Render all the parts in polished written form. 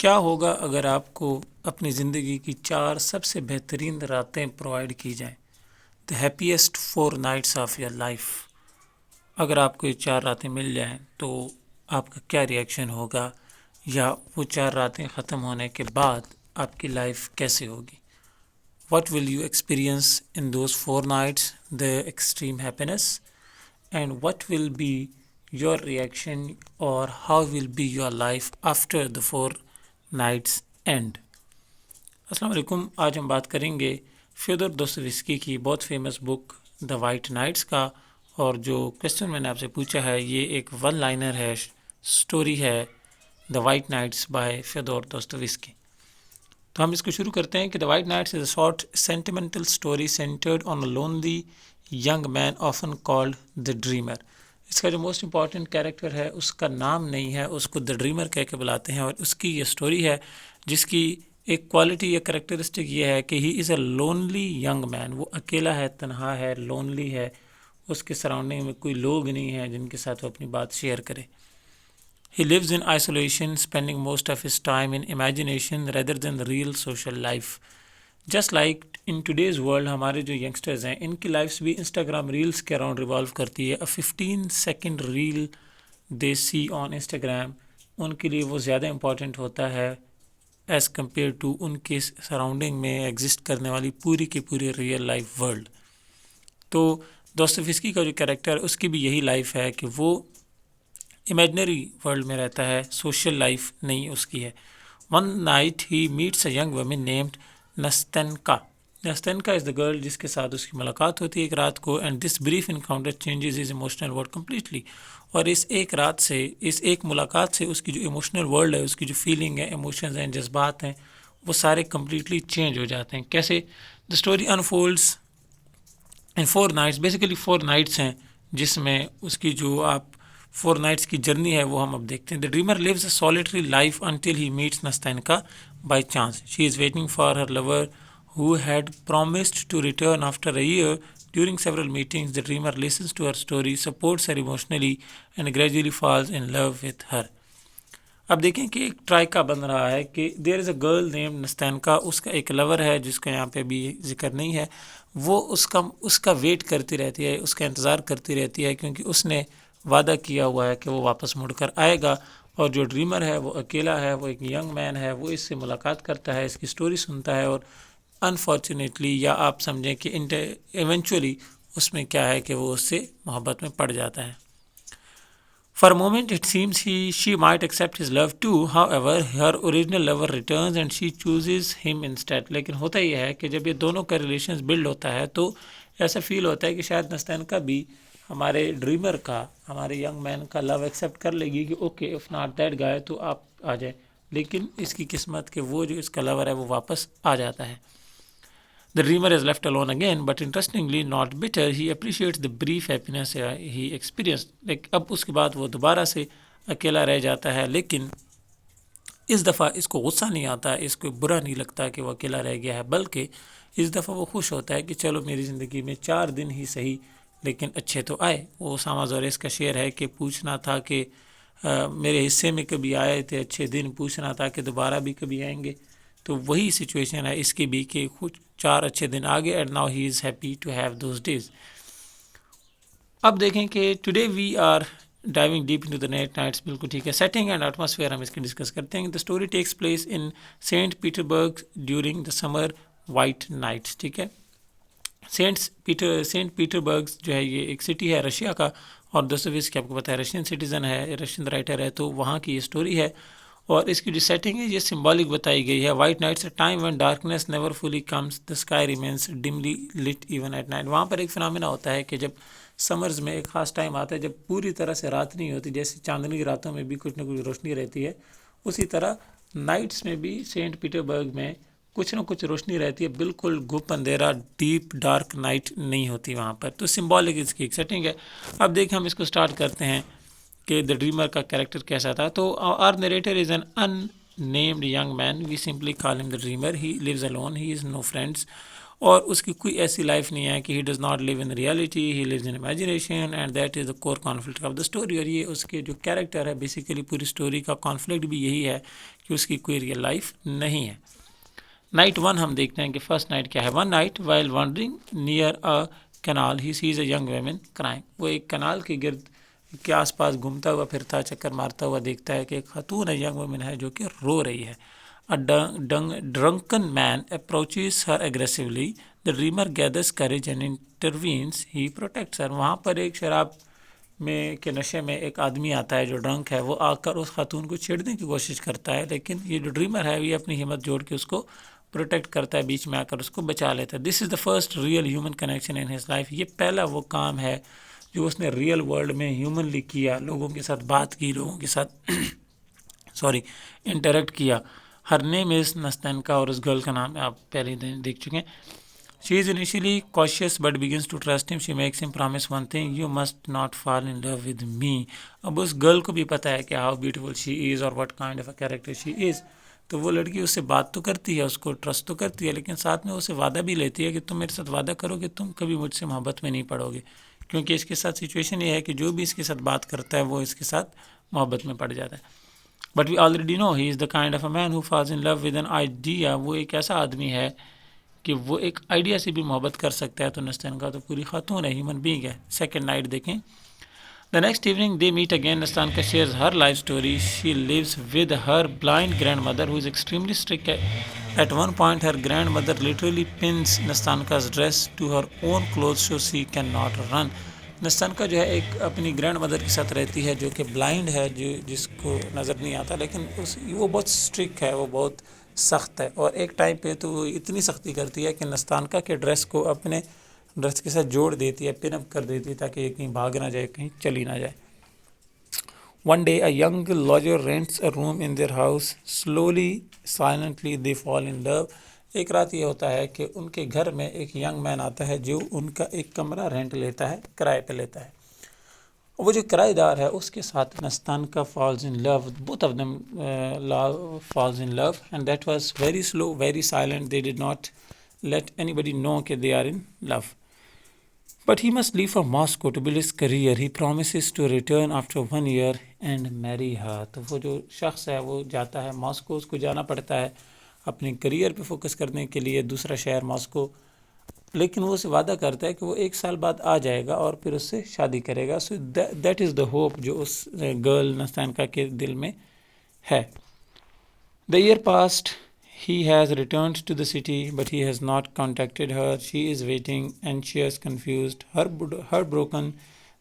کیا ہوگا اگر آپ کو اپنی زندگی کی 4 سب سے بہترین راتیں پرووائڈ کی جائیں؟ The happiest 4 nights of your life. اگر آپ کو یہ 4 راتیں مل جائیں تو آپ کا کیا ریئیکشن ہوگا، یا وہ 4 راتیں ختم ہونے کے بعد آپ کی لائف کیسے ہوگی؟ What will you experience in those 4 nights, the extreme happiness, and what will be your reaction, or how will be your life after the 4 nights end? السلام علیکم. آج ہم بات کریں گے فیودور دوستویسکی کی بہت فیمس بک دا وائٹ نائٹس کا، اور جو کویسچن میں نے آپ سے پوچھا ہے یہ ایک ون لائنر ہے، سٹوری ہے the White Nights by Fyodor Dostoevsky. تو ہم اس کو شروع کرتے ہیں کہ the White Nights is a short sentimental story centred on a lonely young man often called the dreamer. اس کا جو موسٹ امپورٹنٹ کیریکٹر ہے اس کا نام نہیں ہے، اس کو دا ڈریمر کہہ کے بلاتے ہیں، اور اس کی یہ اسٹوری ہے جس کی ایک کوالٹی یا کریکٹرسٹک یہ ہے کہ ہی از اے لونلی ینگ مین. وہ اکیلا ہے، تنہا ہے، لونلی ہے، اس کے سراؤنڈنگ میں کوئی لوگ نہیں ہیں جن کے ساتھ وہ اپنی بات شیئر کرے. He lives in isolation, spending most of his time in imagination rather than the real social life. Just like in today's world ہمارے جو ینگسٹرز ہیں ان کی لائفس بھی انسٹاگرام ریلز کے اراؤنڈ ریوالو کرتی ہے. 15 second reel they see on Instagram ان کے لیے وہ زیادہ امپورٹنٹ ہوتا ہے ایز کمپیئر ٹو ان کے سراؤنڈنگ میں ایگزسٹ کرنے والی پوری کی پوری ریئل لائف ورلڈ. تو دوستویسکی کا جو کریکٹر اس کی بھی یہی لائف ہے کہ وہ امیجنری ورلڈ میں رہتا ہے، سوشل لائف نہیں اس کی ہے. One night he meets a young woman named Nastenka. Nastenka is the girl جس کے ساتھ اس کی ملاقات ہوتی ہے ایک رات کو، and this brief encounter changes his emotional world completely. اور اس ایک رات سے، اس ایک ملاقات سے اس کی جو ایموشنل ورلڈ ہے، اس کی جو فیلنگ ہے، ایموشنز ہیں، جذبات ہیں، وہ سارے کمپلیٹلی چینج ہو جاتے ہیں. کیسے؟ The story unfolds in 4 nights. Basically 4 nights ہیں جس میں اس کی جو آپ 4 نائٹس کی جرنی ہے وہ ہم اب دیکھتے ہیں. The dreamer lives a solitary life until he meets Nastenka by chance. She is waiting for her lover who had promised to return after a year. During several meetings, the dreamer listens to her story, supports her emotionally, and gradually falls in love with her. اب دیکھیں کہ ایک troika بن رہا ہے کہ دیر از a girl نیم نستینکا. اس کا ایک lower ہے جس کا یہاں پہ بھی ذکر نہیں ہے. وہ اس کا ویٹ کرتی رہتی ہے، اس کا انتظار کرتی رہتی ہے، کیونکہ اس نے وعدہ کیا ہوا ہے کہ وہ واپس مڑ کر آئے گا. اور جو ڈریمر ہے وہ اکیلا ہے، وہ ایک ینگ مین ہے، وہ اس سے ملاقات کرتا ہے، اس کی سٹوری سنتا ہے، اور انفارچونیٹلی یا آپ سمجھیں کہ ایونچولی اس میں کیا ہے کہ وہ اس سے محبت میں پڑ جاتا ہے. For a moment it seems she might accept his love too. However, her original lover returns and she chooses him instead. لیکن ہوتا یہ ہے کہ جب یہ دونوں کا ریلیشنز بلڈ ہوتا ہے تو ایسا فیل ہوتا ہے کہ شاید نستینکا بھی ہمارے ڈریمر کا، ہمارے ینگ مین کا لو ایکسیپٹ کر لے گی کہ okay if not that guy تو آپ آ جائیں. لیکن اس کی قسمت کہ وہ جو اس کا لور ہے وہ واپس آ جاتا ہے. The dreamer is left alone again, but interestingly not bitter. He appreciates the brief happiness he experienced. اب اس کے بعد وہ دوبارہ سے اکیلا رہ جاتا ہے، لیکن اس دفعہ اس کو غصہ نہیں آتا، اس کو برا نہیں لگتا کہ وہ اکیلا رہ گیا ہے، بلکہ اس دفعہ وہ خوش ہوتا ہے کہ چلو میری زندگی میں 4 دن ہی صحیح لیکن اچھے تو آئے. وہ اسامہ زوریس کا شعر ہے کہ پوچھنا تھا کہ میرے حصے میں کبھی آئے تھے اچھے دن، پوچھنا تھا کہ دوبارہ بھی کبھی آئیں گے. تو وہی سچویشن ہے اس کی بھی کہ کچھ 4 اچھے دن آ گئے، and now he is happy to have those days. اب دیکھیں کہ today we are diving deep into the White Nights. بالکل ٹھیک ہے. سیٹنگ اینڈ ایٹماسفیئر ہم اس کی ڈسکس کرتے ہیں. The story takes place in Saint Petersburg during the summer White Nights. ٹھیک ہے. سینٹ پیٹربرگ جو ہے یہ ایک سٹی ہے رشیا کا، اور دوستویسکی آپ کو پتہ ہے رشین سٹیزن ہے، رشین رائٹر ہے، تو وہاں کی یہ اسٹوری ہے. اور اس کی جو سیٹنگ ہے یہ سمبولک بتائی گئی ہے. White Nights a time when darkness never fully comes, the sky remains dimly lit even at night. وہاں پر ایک فنامنا ہوتا ہے کہ جب سمرز میں ایک خاص ٹائم آتا ہے جب پوری طرح سے رات نہیں ہوتی، جیسے چاندنی راتوں میں بھی کچھ نہ کچھ روشنی رہتی ہے، اسی طرح نائٹس میں بھی سینٹ پیٹربرگ میں کچھ نہ کچھ روشنی رہتی ہے. بالکل گپ اندھیرا، ڈیپ ڈارک نائٹ نہیں ہوتی وہاں پر. تو سمبولک اس کی ایک سیٹنگ ہے. اب دیکھیں ہم اس کو سٹارٹ کرتے ہیں کہ دا ڈریمر کا کریکٹر کیسا تھا. تو our narrator is an unnamed young man. We simply call him the dreamer. He lives alone. He is no friends. اور اس کی کوئی ایسی لائف نہیں ہے کہ he does not live in reality, he lives in imagination and that is the core conflict of the story. اور یہ اس کے جو کیریکٹر ہے بیسیکلی پوری اسٹوری کا کانفلکٹ بھی یہی ہے کہ اس کی کوئی ریئل لائف نہیں ہے. نائٹ 1 ہم دیکھتے ہیں کہ فرسٹ نائٹ کیا ہے. One night while wandering near a canal he sees a young woman crying. وہ ایک کنال کے گرد کے آس پاس گھومتا ہوا پھرتا چکر مارتا ہوا دیکھتا ہے کہ ایک خاتون ہے، ینگ ویمن ہے جو کہ رو رہی ہے. A drunken man approaches her aggressively. The dreamer gathers courage and intervenes. He protects her. وہاں پر ایک شراب میں کے نشے میں ایک آدمی آتا ہے جو ڈرنک ہے، وہ آ کر اس خاتون کو چھیڑنے کی کوشش کرتا ہے، لیکن یہ جو ڈریمر ہے یہ اپنی ہمت جوڑ کے اس کو پروٹیکٹ کرتا ہے، بیچ میں آ کر اس کو بچا لیتا ہے. This is the first real human connection in his life. یہ پہلا وہ کام ہے جو اس نے ریئل ورلڈ میں ہیومنلی کیا، لوگوں کے ساتھ بات کی، لوگوں کے ساتھ انٹریکٹ کیا. ہر نیم از نستنکا، اور اس گرل کا نام آپ پہلے دیکھ چکے ہیں. شی از initially cautious but begins to trust him. She makes him promise one thing: you must not fall in love with me. اب اس گرل کو بھی پتہ ہے کہ how beautiful she is اور what kind of a character she is. تو وہ لڑکی اس سے بات تو کرتی ہے، اس کو ٹرسٹ تو کرتی ہے، لیکن ساتھ میں اسے وعدہ بھی لیتی ہے کہ تم میرے ساتھ وعدہ کرو کہ تم کبھی مجھ سے محبت میں نہیں پڑو گے. کیونکہ اس کے ساتھ سچویشن یہ ہے کہ جو بھی اس کے ساتھ بات کرتا ہے وہ اس کے ساتھ محبت میں پڑ جاتا ہے. But we already know he is the kind of a man who falls in love with an idea. وہ ایک ایسا آدمی ہے کہ وہ ایک آئیڈیا سے بھی محبت کر سکتا ہے. تو نستنکا تو پوری خاتون ہے، ہیومن بینگ ہے. سیکنڈ نائٹ دیکھیں. The next evening they meet again. Nastanka shares her life story. She lives with her blind grandmother who is extremely strict. At one point her grandmother literally pins Nastanka's dress to her own clothes so she cannot run. نستنکا جو ہے ایک اپنی grand mother کے ساتھ رہتی ہے جو کہ بلائنڈ ہے، جس کو نظر نہیں آتا، لیکن وہ بہت اسٹرک ہے، وہ بہت سخت ہے. اور ایک ٹائم پہ تو وہ اتنی سختی کرتی ہے کہ نستنکا کے ڈریس کو اپنے ڈریس کے ساتھ جوڑ دیتی ہے، پن اپ کر دیتی ہے تاکہ یہ کہیں بھاگ نہ جائے، کہیں چلی نہ جائے. One day a young lodger rents a room in their house. Slowly, silently they fall in love. ایک رات یہ ہوتا ہے کہ ان کے گھر میں ایک ینگ مین آتا ہے جو ان کا ایک کمرہ رینٹ لیتا ہے، کرائے پہ لیتا ہے. وہ جو کرایہ دار ہے اس کے ساتھ نستنکا falls in love. Both of them falls in love and that was very slow, very silent. They did not let anybody know کہ they are in love. But he must leave for Moscow to build his career. He promises to return after 1 year and marry her. تو وہ جو شخص ہے وہ جاتا ہے Moscow, اس کو جانا پڑتا ہے اپنے کریئر پہ فوکس کرنے کے لیے، دوسرا شہر ماسکو. لیکن وہ اسے وعدہ کرتا ہے کہ وہ 1 سال بعد آ جائے گا اور پھر اس سے شادی کرے گا. So that is the hope جو اس گرل نستنکا کے دل میں ہے. The year passed. He has returned to the city, but he has not contacted her. She is waiting, anxious, confused, heartbroken.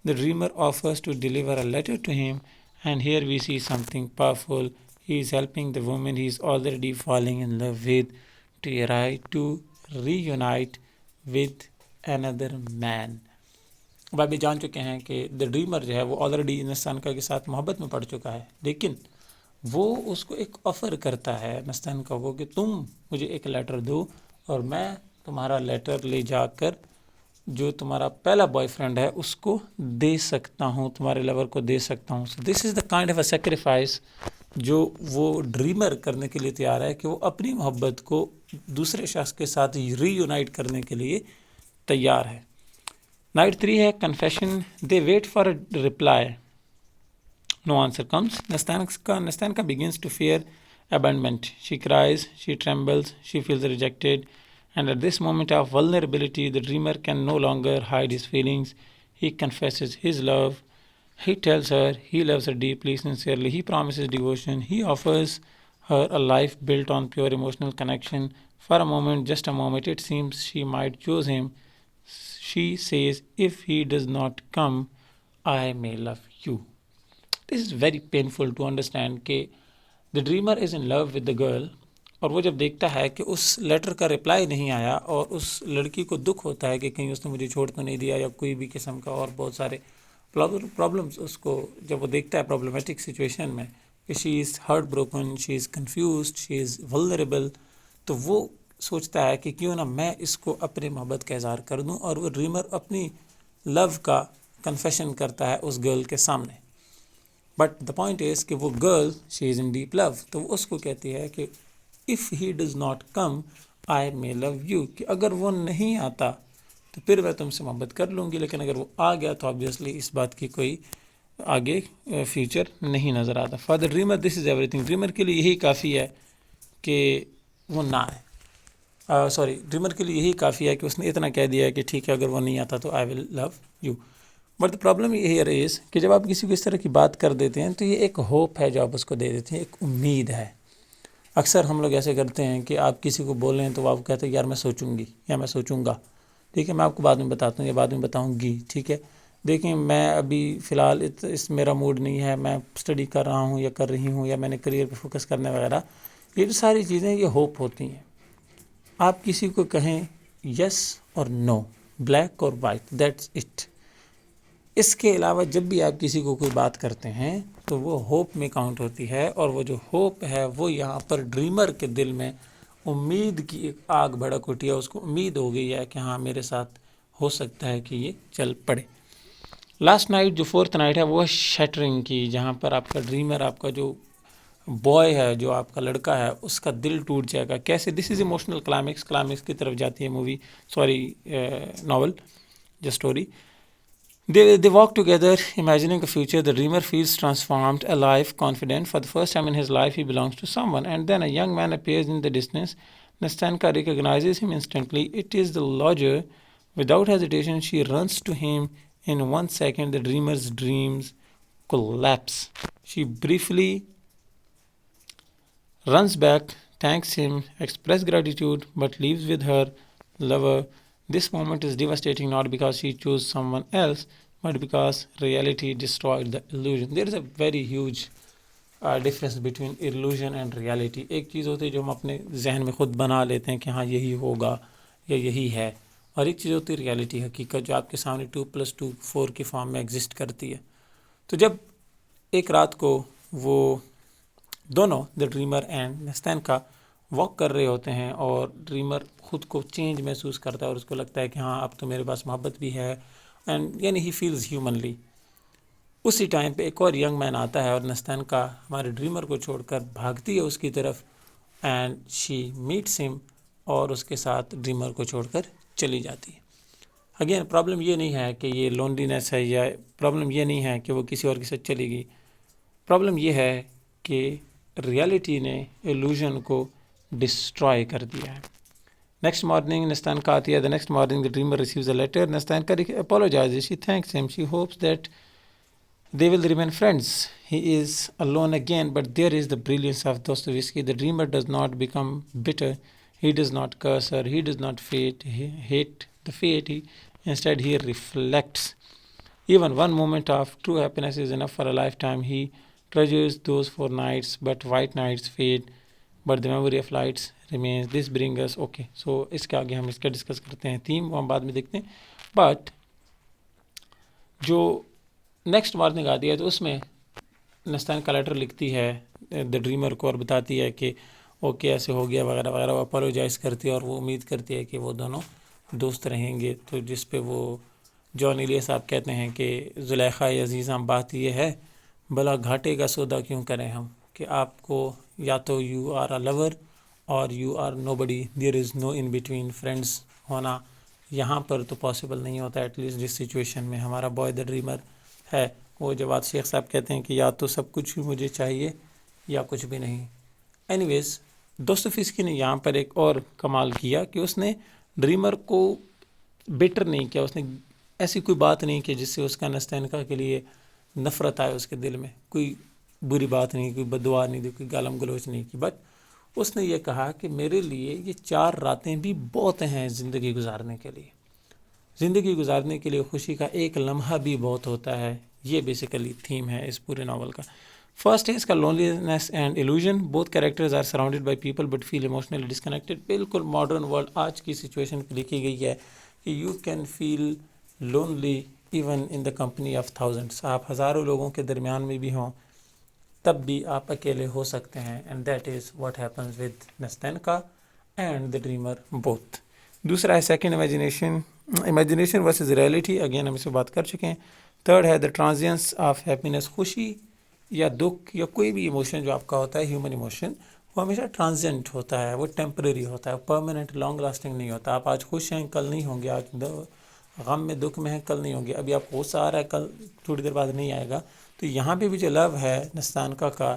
The dreamer offers to deliver a letter to him, and here we see something powerful. He is helping the woman he is already falling in love with to reunite with another man. اب ابھی جان چکے ہیں کہ دا dreamer جو ہے وہ already نستنکا کے ساتھ محبت میں پڑ چکا ہے، لیکن وہ اس کو ایک آفر کرتا ہے نستنکا کو کہ تم مجھے ایک لیٹر دو اور میں تمہارا لیٹر لے جا کر جو تمہارا پہلا بوائے فرینڈ ہے اس کو دے سکتا ہوں، تمہارے لور کو دے سکتا ہوں. So this is the kind of a sacrifice جو وہ ڈریمر کرنے کے لیے تیار ہے کہ وہ اپنی محبت کو دوسرے شخص کے ساتھ ری یونائٹ کرنے کے لیے تیار ہے. نائٹ 3 ہے confession. They wait for a reply. No answer comes. Nastanka begins to fear abandonment. She cries, she trembles, she feels rejected. And at this moment of vulnerability, the dreamer can no longer hide his feelings. He confesses his love. He tells her he loves her deeply, sincerely. He promises devotion. He offers her a life built on pure emotional connection. For a moment, just a moment, it seems she might choose him. She says, if he does not come, I may love you. This is very painful to understand کہ the dreamer is in love with the girl. اور وہ جب دیکھتا ہے کہ اس letter کا reply نہیں آیا اور اس لڑکی کو دکھ ہوتا ہے کہ کہیں اس نے مجھے چھوڑ تو نہیں دیا یا کوئی بھی قسم کا اور بہت سارے پرابلمس اس کو جب وہ دیکھتا ہے پرابلمیٹک سچویشن میں کہ she is heart broken, she is confused, she is vulnerable, تو وہ سوچتا ہے کہ کیوں نہ میں اس کو اپنے محبت کا اظہار کر دوں. اور وہ ڈریمر اپنی لو کا کنفیشن کرتا ہے اس گرل کے سامنے. بٹ دا پوائنٹ از کہ وہ girl she is in deep لو، تو وہ اس کو کہتی ہے کہ if he does not come I may love you, کہ اگر وہ نہیں آتا تو پھر میں تم سے محبت کر لوں گی، لیکن اگر وہ آ گیا تو obviously اس بات کی کوئی آگے فیوچر نہیں نظر آتا. For the dreamer this is every thing. Dreamer کے لیے یہی کافی ہے کہ وہ نہ آئے. ڈریمر کے لیے یہی کافی ہے کہ اس نے اتنا کہہ دیا ہے کہ ٹھیک ہے اگر وہ نہیں آتا تو I will love you. But the problem یہ is کہ جب آپ کسی کو اس طرح کی بات کر دیتے ہیں تو یہ ایک ہوپ ہے جو آپ اس کو دے دیتے ہیں، ایک امید ہے. اکثر ہم لوگ ایسے کرتے ہیں کہ آپ کسی کو بولیں تو آپ کہتے ہیں یار میں سوچوں گی یا میں سوچوں گا، ٹھیک ہے میں آپ کو بعد میں بتاتا ہوں یا بعد میں بتاؤں گی، ٹھیک ہے دیکھیں میں ابھی فی الحال اس میرا موڈ نہیں ہے، میں اسٹڈی کر رہا ہوں یا کر رہی ہوں یا میں نے کریئر پہ فوکس کرنے وغیرہ. یہ جو ساری چیزیں یہ ہوپ ہوتی ہیں. آپ کسی کو کہیں یس اور نو، بلیک اور وائٹ، دیٹس اٹ. اس کے علاوہ جب بھی آپ کسی کو کوئی بات کرتے ہیں تو وہ ہوپ میں کاؤنٹ ہوتی ہے، اور وہ جو ہوپ ہے وہ یہاں پر ڈریمر کے دل میں امید کی ایک آگ بھڑک اٹھی ہے. اس کو امید ہو گئی ہے کہ ہاں میرے ساتھ ہو سکتا ہے کہ یہ چل پڑے. لاسٹ نائٹ جو فورتھ نائٹ ہے وہ شیٹرنگ کی، جہاں پر آپ کا ڈریمر، آپ کا جو بوائے ہے، جو آپ کا لڑکا ہے، اس کا دل ٹوٹ جائے گا. کیسے؟ دس از ایموشنل کلائمیکس کی طرف جاتی ہے مووی، ناول جو story. They walk together, imagining a future. The dreamer feels transformed, alive, confident. For the first time in his life, he belongs to someone. And then a young man appears in the distance. Nastanka recognizes him instantly. It is the lodger. Without hesitation, she runs to him. In 1 second, the dreamer's dreams collapse. She briefly runs back, thanks him, expresses gratitude, but leaves with her lover. This moment is devastating, not because she chose someone else, but because reality destroyed the illusion. There is a very huge difference between illusion and reality. ایک چیز ہوتی ہے جو ہم اپنے ذہن میں خود بنا لیتے ہیں کہ ہاں یہی ہوگا یا یہی ہے، اور ایک چیز ہوتی ہے ریالٹی، حقیقت، جو آپ کے سامنے 2+2 4 کی فارم میں ایگزسٹ کرتی ہے. تو جب ایک رات کو وہ دونوں، دا ڈریمر اینڈ نستعینکا، واک کر رہے ہوتے ہیں، اور ڈریمر خود کو چینج محسوس کرتا ہے اور اس کو لگتا ہے کہ ہاں اب تو میرے پاس محبت بھی ہے، اینڈ یعنی ہی فیلز ہیومنلی. اسی ٹائم پہ ایک اور ینگ مین آتا ہے اور نستعینکا ہمارے ڈریمر کو چھوڑ کر بھاگتی ہے اس کی طرف، اینڈ شی میٹس ہم، اور اس کے ساتھ ڈریمر کو چھوڑ کر چلی جاتی ہے. اگین پرابلم یہ نہیں ہے کہ یہ لونلینس ہے، یا پرابلم یہ نہیں ہے کہ وہ کسی اور کے ساتھ چلی گئی. پرابلم یہ ہے کہ ریالٹی نے ایلوژن کو ڈسٹرائے کر دیا ہے. نیکسٹ مارننگ نستعینکا آتی ہے. The next morning the dreamer receives a letter. Nastenka apologizes. She thanks him. She hopes that they will remain friends. He is alone again, but there is the brilliance of Dostoevsky. The dreamer does not become bitter. He does not curse her. He does not hate the fate. Instead, he reflects. Even one moment of true happiness is enough for a lifetime. He treasures those 4 nights, but white nights fade, but the memory of lights remains. This brings us, okay, so اس کے آگے ہم اس کا discuss کرتے ہیں، theme وہ ہم بعد میں دیکھتے ہیں. بٹ جو نیکسٹ مارننگ آتی ہے تو اس میں نستعینکا لیٹر لکھتی ہے دا ڈریمر کو اور بتاتی ہے کہ اوکے ایسے ہو گیا وغیرہ وغیرہ. وہ اپولوجائز کرتی ہے اور وہ امید کرتی ہے کہ وہ دونوں دوست رہیں گے. تو جس پہ وہ جان ایلیس صاحب کہتے ہیں کہ زلیخا عزیزاں بات یہ ہے، بھلا گھاٹے کا سودا کیوں کریں ہم، کہ آپ کو یا تو you are a lover or you are no buddy, there is no in between. Friends ہونا یہاں پر تو پاسبل نہیں ہوتا، ایٹ لیسٹ جس سچویشن میں ہمارا بوائے دا ڈریمر ہے. وہ جواد شیخ صاحب کہتے ہیں کہ یا تو سب کچھ ہی مجھے چاہیے یا کچھ بھی نہیں. اینی ویز دوستویفسکی نے یہاں پر ایک اور کمال کیا کہ اس نے ڈریمر کو بیٹر نہیں کیا. اس نے ایسی کوئی بات نہیں کہ جس سے اس کا نستعینکا کے لیے نفرت آئے اس کے دل میں. کوئی بری بات نہیں، کوئی بددعا نہیں دی، کوئی گالم گلوچ نہیں کی. بٹ اس نے یہ کہا کہ میرے لیے یہ 4 راتیں بھی بہت ہیں زندگی گزارنے کے لیے. زندگی گزارنے کے لیے خوشی کا ایک لمحہ بھی بہت ہوتا ہے. یہ بیسیکلی تھیم ہے اس پورے ناول کا. فرسٹ ہے اس کا loneliness and illusion. Both characters are surrounded by people but feel emotionally disconnected. بالکل ماڈرن ورلڈ آج کی سچویشن پہ لکھی گئی ہے کہ you can feel lonely even in the company of thousands. آپ ہزاروں لوگوں کے درمیان میں بھی ہوں تب بھی آپ اکیلے ہو سکتے ہیں. And that is what happens with Nastenka and the dreamer both. دوسرا ہے second imagination versus reality. Again ہم اس پہ بات کر چکے ہیں. تھرڈ ہے دا ٹرانزینس آف ہیپینس. خوشی یا دکھ یا کوئی بھی ایموشن جو آپ کا ہوتا ہے ہیومن ایموشن، وہ ہمیشہ ٹرانزینٹ ہوتا ہے، وہ ٹیمپریری ہوتا ہے، پرماننٹ لانگ لاسٹنگ نہیں ہوتا. آپ آج خوش ہیں کل نہیں ہوں گے، آج غم میں دکھ میں ہیں کل نہیں ہوں گے. ابھی آپ کو غصہ آ رہا ہے کل تھوڑی دیر بعد نہیں آئے گا. تو یہاں پہ بھی جو لو ہے نستعلیق کا،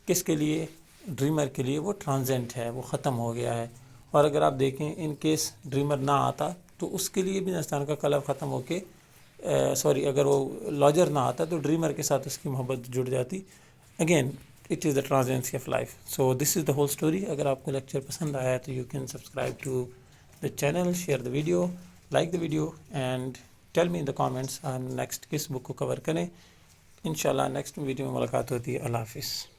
کس کے لیے؟ ڈریمر کے لیے. وہ ٹرانزینٹ ہے، وہ ختم ہو گیا ہے. اور اگر آپ دیکھیں ان کیس ڈریمر نہ آتا تو اس کے لیے بھی نستعلیق کا لو ختم ہو کے اگر وہ لاجر نہ آتا تو ڈریمر کے ساتھ اس کی محبت جڑ جاتی. Again it is the transiency of life. So this is the whole story. اگر آپ کو لیکچر پسند آیا تو you can subscribe to the channel, share the video, like the video and tell me in the comments next کس book کو کور کریں. انشاءاللہ نیکسٹ ویڈیو میں ملاقات ہوتی ہے. اللہ حافظ.